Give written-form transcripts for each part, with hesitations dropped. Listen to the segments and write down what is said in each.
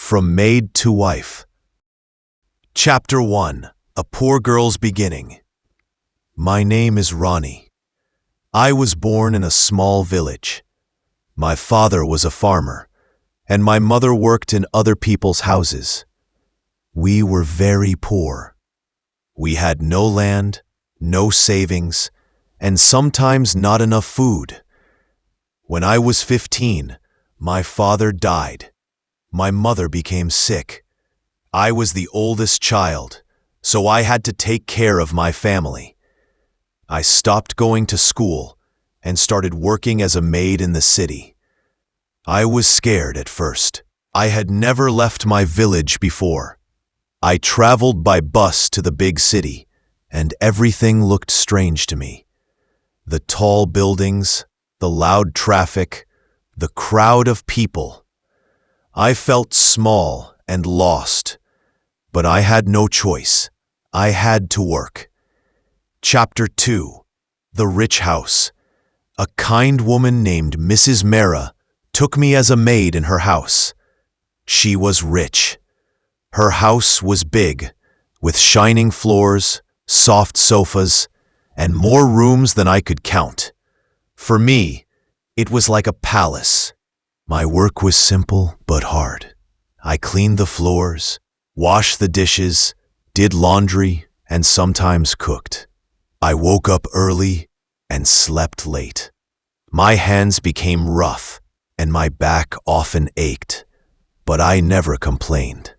From Maid to Wife. Chapter 1. A Poor Girl's Beginning. My name is Ronnie. I was born in a small village. My father was a farmer, and my mother worked in other people's houses. We were very poor. We had no land, no savings, and sometimes not enough food. When I was 15, my father died. My mother became sick. I was the oldest child, so I had to take care of my family. I stopped going to school and started working as a maid in the city. I was scared at first. I had never left my village before. I traveled by bus to the big city, and everything looked strange to me. The tall buildings, the loud traffic, the crowd of people. I felt small and lost, but I had no choice. I had to work. Chapter 2. The Rich House. A kind woman named Mrs. Mara took me as a maid in her house. She was rich. Her house was big, with shining floors, soft sofas, and more rooms than I could count. For me, it was like a palace. My work was simple but hard. I cleaned the floors, washed the dishes, did laundry, and sometimes cooked. I woke up early and slept late. My hands became rough and my back often ached, but I never complained.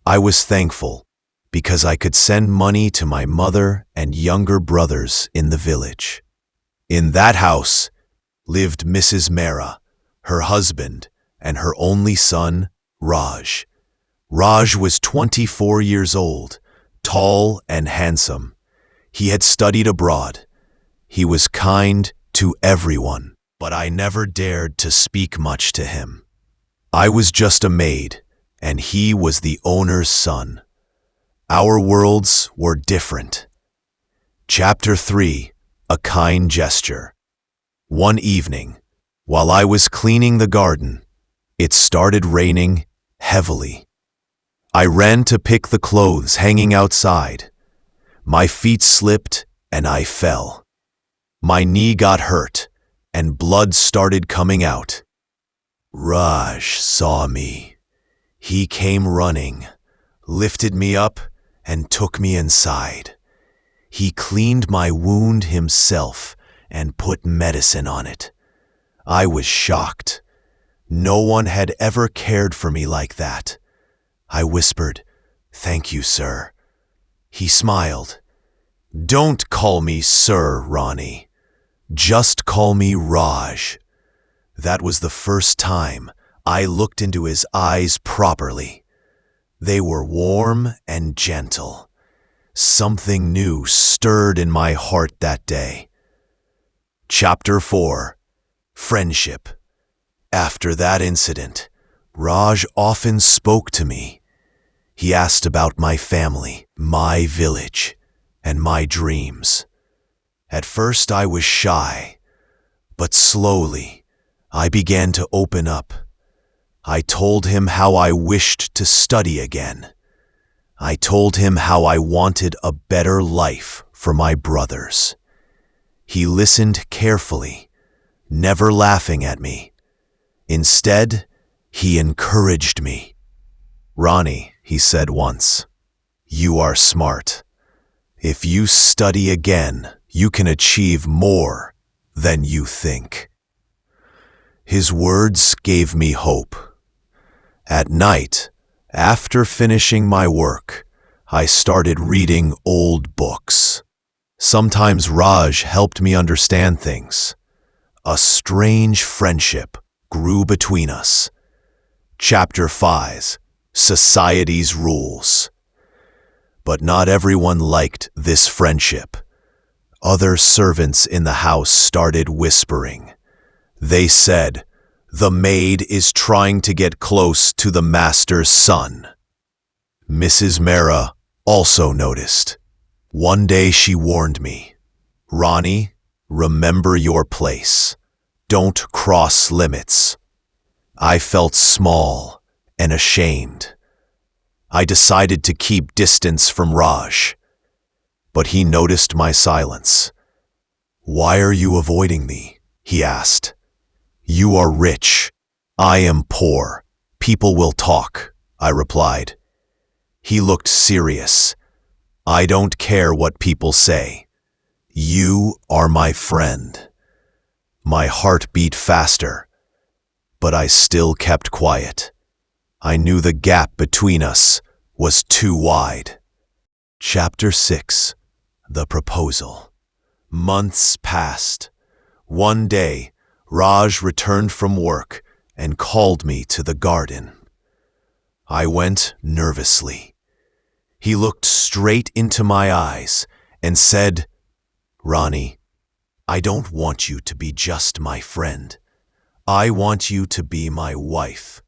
I was thankful because I could send money to my mother and younger brothers in the village. In that house lived Mrs. Mara, her husband, and her only son, Raj. Raj was 24 years old, tall and handsome. He had studied abroad. He was kind to everyone, but I never dared to speak much to him. I was just a maid, and he was the owner's son. Our worlds were different. Chapter 3. A Kind Gesture. One evening, while I was cleaning the garden, it started raining heavily. I ran to pick the clothes hanging outside. My feet slipped and I fell. My knee got hurt and blood started coming out. Raj saw me. He came running, lifted me up, and took me inside. He cleaned my wound himself and put medicine on it. I was shocked. No one had ever cared for me like that. I whispered, "Thank you, sir." He smiled. "Don't call me Sir, Ronnie. Just call me Raj." That was the first time I looked into his eyes properly. They were warm and gentle. Something new stirred in my heart that day. Chapter 4. Friendship. After that incident, Raj often spoke to me. He asked about my family, my village, and my dreams. At first I was shy, but slowly I began to open up. I told him how I wished to study again. I told him how I wanted a better life for my brothers. He listened carefully, never laughing at me. Instead, he encouraged me. "Ronnie," he said once, "you are smart. If you study again, you can achieve more than you think." His words gave me hope. At night, after finishing my work, I started reading old books. Sometimes Raj helped me understand things. A strange friendship grew between us. Chapter 5. Society's Rules. But not everyone liked this friendship. Other servants in the house started whispering. They said, "The maid is trying to get close to the master's son." Mrs. Mara also noticed. One day she warned me, "Ronnie, remember your place. Don't cross limits." I felt small and ashamed. I decided to keep distance from Raj, but he noticed my silence. "Why are you avoiding me?" he asked. "You are rich. I am poor. People will talk," I replied. He looked serious. "I don't care what people say. You are my friend." My heart beat faster, but I still kept quiet. I knew the gap between us was too wide. Chapter 6. The Proposal. Months passed. One day, Raj returned from work and called me to the garden. I went nervously. He looked straight into my eyes and said, "Ronnie, I don't want you to be just my friend. I want you to be my wife."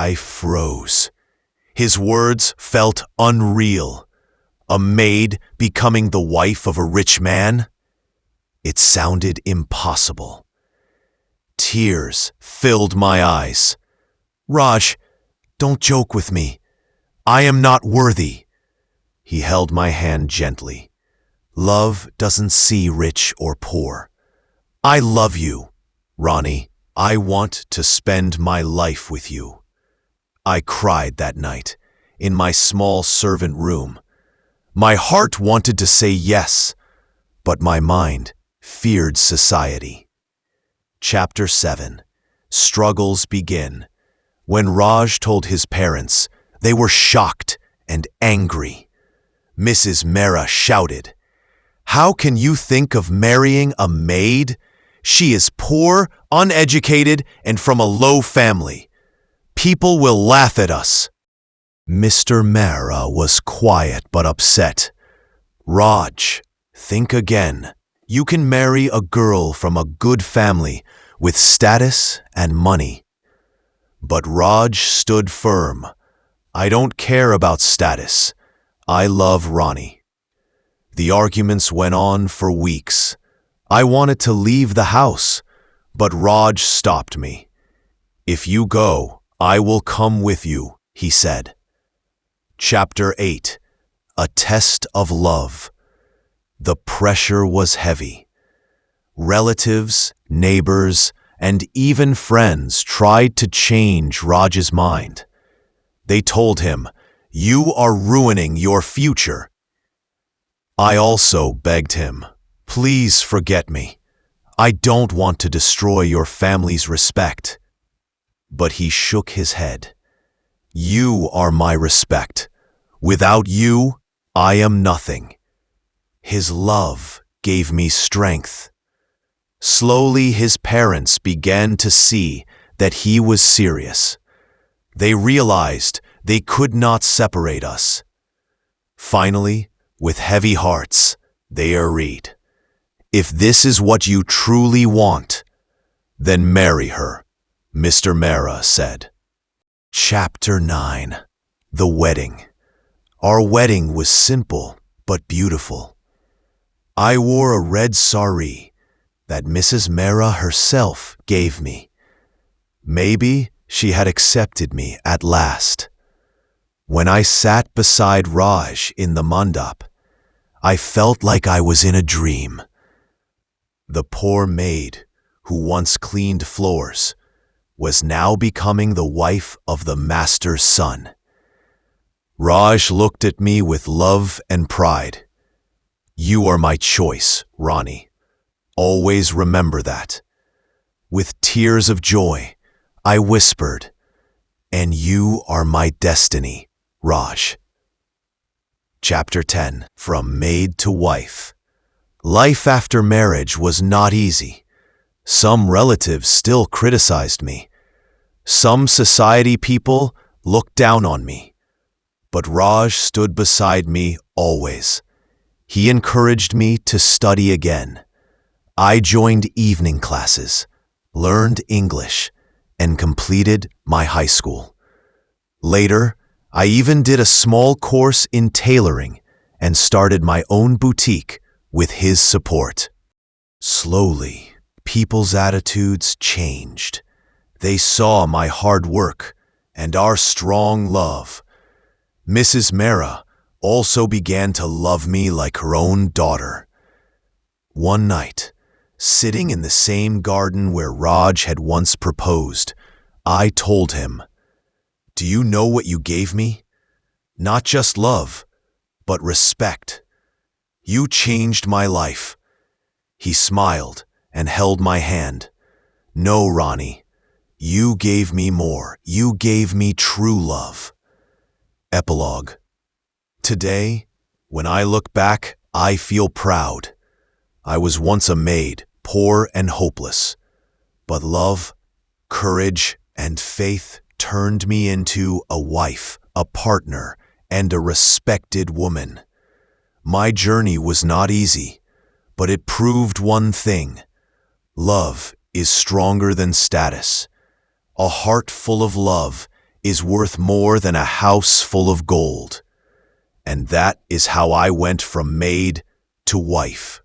I froze. His words felt unreal. A maid becoming the wife of a rich man? It sounded impossible. Tears filled my eyes. "Raj, don't joke with me. I am not worthy." He held my hand gently. "Love doesn't see rich or poor. I love you, Ronnie. I want to spend my life with you." I cried that night in my small servant room. My heart wanted to say yes, but my mind feared society. Chapter 7. Struggles begin. When Raj told his parents, they were shocked and angry. Mrs. Mehra shouted, "How can you think of marrying a maid? She is poor, uneducated, and from a low family. People will laugh at us." Mr. Mehra was quiet but upset. "Raj, think again. You can marry a girl from a good family with status and money." But Raj stood firm. "I don't care about status. I love Ronnie." The arguments went on for weeks. I wanted to leave the house, but Raj stopped me. "If you go, I will come with you," he said. Chapter 8. A Test of Love. The pressure was heavy. Relatives, neighbors, and even friends tried to change Raj's mind. They told him, "You are ruining your future." I also begged him, "Please forget me. I don't want to destroy your family's respect." But he shook his head. "You are my respect. Without you, I am nothing." His love gave me strength. Slowly, his parents began to see that he was serious. They realized they could not separate us. Finally, with heavy hearts, they agreed. "If this is what you truly want, then marry her," Mr. Mehra said. Chapter 9. The Wedding. Our wedding was simple but beautiful. I wore a red sari that Mrs. Mehra herself gave me. Maybe she had accepted me at last. When I sat beside Raj in the mandap, I felt like I was in a dream. The poor maid, who once cleaned floors, was now becoming the wife of the master's son. Raj looked at me with love and pride. "You are my choice, Ronnie. Always remember that." With tears of joy, I whispered, "And you are my destiny, Raj." Chapter 10. From Maid to Wife. Life after marriage was not easy. Some relatives still criticized me. Some society people looked down on me. But Raj stood beside me always. He encouraged me to study again. I joined evening classes, learned English, and completed my high school. Later, I even did a small course in tailoring and started my own boutique with his support. Slowly, people's attitudes changed. They saw my hard work and our strong love. Mrs. Mera also began to love me like her own daughter. One night, sitting in the same garden where Raj had once proposed, I told him, "Do you know what you gave me? Not just love, but respect. You changed my life." He smiled and held my hand. "No, Ronnie, you gave me more. You gave me true love." Epilogue. Today, when I look back, I feel proud. I was once a maid, poor and hopeless. But love, courage, and faith turned me into a wife, a partner, and a respected woman. My journey was not easy, but it proved one thing: love is stronger than status. A heart full of love is worth more than a house full of gold. And that is how I went from maid to wife.